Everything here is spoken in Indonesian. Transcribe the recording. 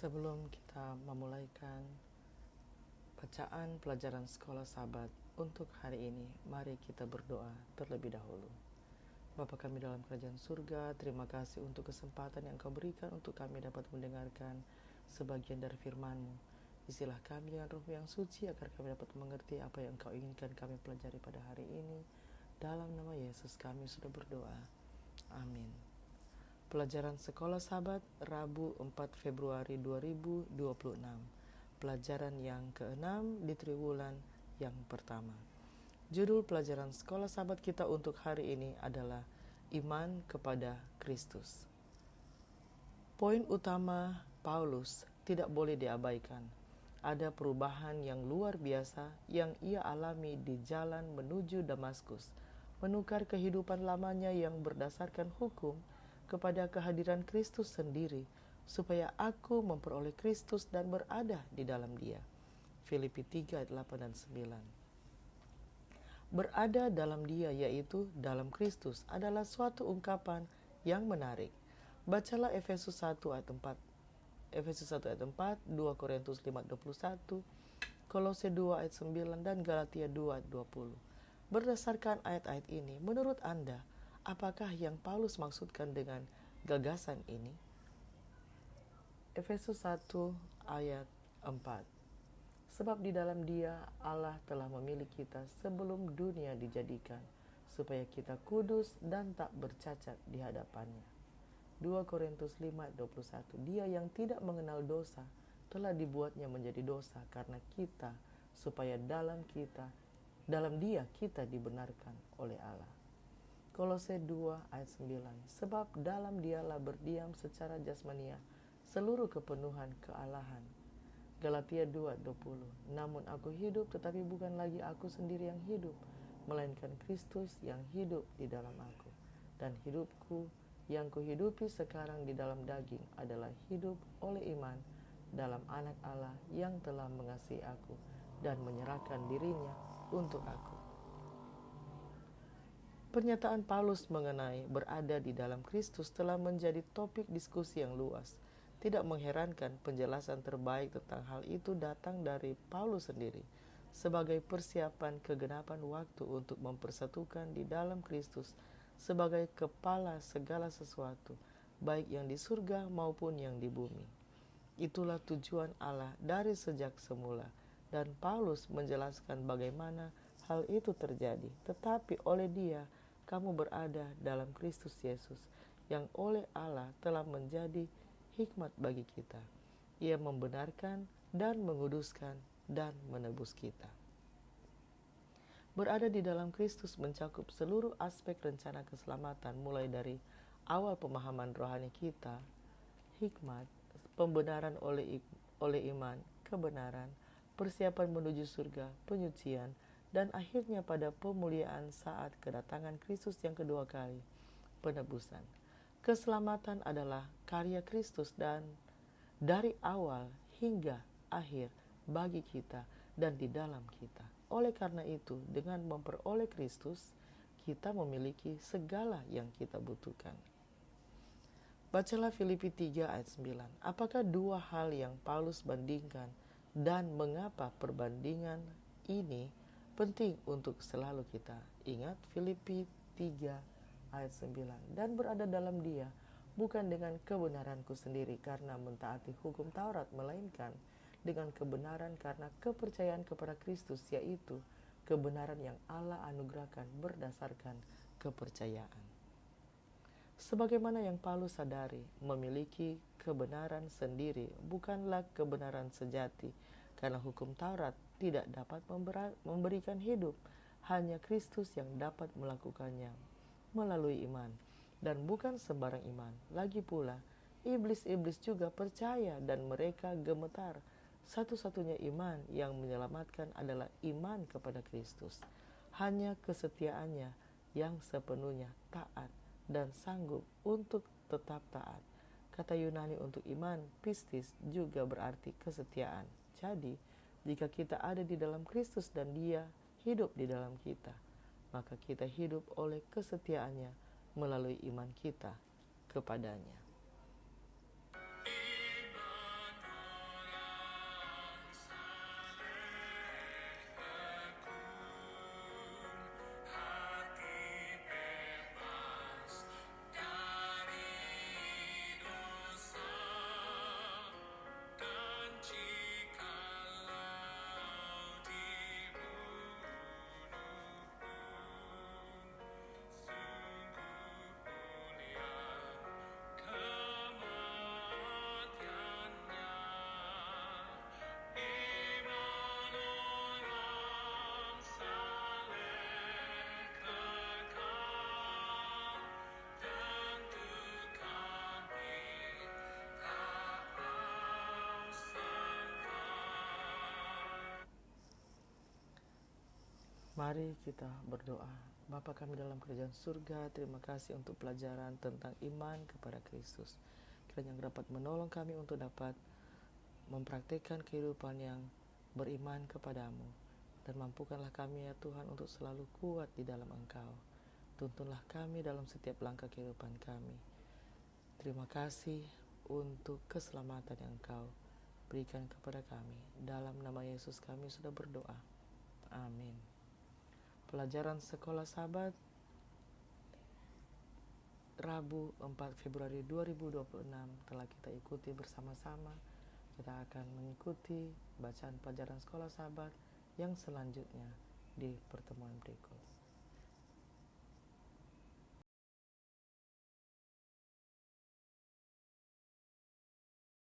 Sebelum kita memulaikan bacaan pelajaran sekolah Sabat untuk hari ini, mari kita berdoa terlebih dahulu. Bapa kami dalam kerajaan surga, terima kasih untuk kesempatan yang Kau berikan untuk kami dapat mendengarkan sebagian dari firman-Mu. Isilah kami dengan Roh yang suci agar kami dapat mengerti apa yang Kau inginkan kami pelajari pada hari ini. Dalam nama Yesus kami sudah berdoa. Amin. Pelajaran Sekolah Sabat Rabu 4 Februari 2026. Pelajaran yang ke-6 di triwulan yang pertama. Judul pelajaran Sekolah Sabat kita untuk hari ini adalah Iman kepada Kristus. Poin utama Paulus tidak boleh diabaikan. Ada perubahan yang luar biasa yang ia alami di jalan menuju Damaskus, menukar kehidupan lamanya yang berdasarkan hukum kepada kehadiran Kristus sendiri, supaya aku memperoleh Kristus dan berada di dalam Dia. Filipi 3 ayat 8 dan 9. Berada dalam Dia, yaitu dalam Kristus, adalah suatu ungkapan yang menarik. Bacalah Efesus 1 ayat 4, Efesus 1 ayat 4, 2 Korintus 5 ayat 21, Kolose 2 ayat 9, dan Galatia 2 ayat 20. Berdasarkan ayat-ayat ini, menurut Anda, apakah yang Paulus maksudkan dengan gagasan ini? Efesus 1 ayat 4. Sebab di dalam Dia Allah telah memilih kita sebelum dunia dijadikan, supaya kita kudus dan tak bercacat di hadapannya. 2 Korintus 5 ayat 21. Dia yang tidak mengenal dosa telah dibuatnya menjadi dosa karena kita, supaya dalam Dia kita dibenarkan oleh Allah. Kolose 2 ayat 9. Sebab dalam Dialah berdiam secara jasmania seluruh kepenuhan kealahan. Galatia 2 ayat 20. Namun aku hidup, tetapi bukan lagi aku sendiri yang hidup, melainkan Kristus yang hidup di dalam aku. Dan hidupku yang kuhidupi sekarang di dalam daging adalah hidup oleh iman dalam Anak Allah yang telah mengasihi aku dan menyerahkan dirinya untuk aku. Pernyataan Paulus mengenai berada di dalam Kristus telah menjadi topik diskusi yang luas. Tidak mengherankan penjelasan terbaik tentang hal itu datang dari Paulus sendiri, sebagai persiapan kegenapan waktu untuk mempersatukan di dalam Kristus sebagai kepala segala sesuatu, baik yang di surga maupun yang di bumi. Itulah tujuan Allah dari sejak semula, dan Paulus menjelaskan bagaimana hal itu terjadi. Tetapi oleh Dia, kamu berada dalam Kristus Yesus, yang oleh Allah telah menjadi hikmat bagi kita. Ia membenarkan dan menguduskan dan menebus kita. Berada di dalam Kristus mencakup seluruh aspek rencana keselamatan, mulai dari awal pemahaman rohani kita, hikmat, pembenaran oleh iman, kebenaran, persiapan menuju surga, penyucian, dan akhirnya pada pemuliaan saat kedatangan Kristus yang kedua kali, penebusan. Keselamatan adalah karya Kristus dan dari awal hingga akhir bagi kita dan di dalam kita. Oleh karena itu, dengan memperoleh Kristus, kita memiliki segala yang kita butuhkan. Bacalah Filipi 3 ayat 9. Apakah dua hal yang Paulus bandingkan dan mengapa perbandingan ini penting untuk selalu kita ingat? Filipi 3 ayat 9. Dan berada dalam Dia bukan dengan kebenaranku sendiri karena mentaati hukum Taurat, melainkan dengan kebenaran karena kepercayaan kepada Kristus, yaitu kebenaran yang Allah anugerahkan berdasarkan kepercayaan. Sebagaimana yang Paulus sadari, memiliki kebenaran sendiri bukanlah kebenaran sejati, karena hukum Taurat tidak dapat memberikan hidup. Hanya Kristus yang dapat melakukannya melalui iman, dan bukan sembarang iman. Lagi pula, iblis-iblis juga percaya dan mereka gemetar. Satu-satunya iman yang menyelamatkan adalah iman kepada Kristus. Hanya kesetiaannya yang sepenuhnya taat dan sanggup untuk tetap taat. Kata Yunani untuk iman, pistis, juga berarti kesetiaan. Jadi, jika kita ada di dalam Kristus dan Dia hidup di dalam kita, maka kita hidup oleh kesetiaannya melalui iman kita kepadanya. Mari kita berdoa. Bapa kami dalam kerajaan surga, terima kasih untuk pelajaran tentang iman kepada Kristus. Kiranya dapat menolong kami untuk dapat mempraktikkan kehidupan yang beriman kepadamu. Dan mampukanlah kami ya Tuhan untuk selalu kuat di dalam Engkau. Tuntunlah kami dalam setiap langkah kehidupan kami. Terima kasih untuk keselamatan yang Engkau berikan kepada kami. Dalam nama Yesus kami sudah berdoa. Amin. Pelajaran Sekolah Sabat Rabu 4 Februari 2026 telah kita ikuti bersama-sama. Kita akan mengikuti bacaan pelajaran Sekolah Sabat yang selanjutnya di pertemuan berikut.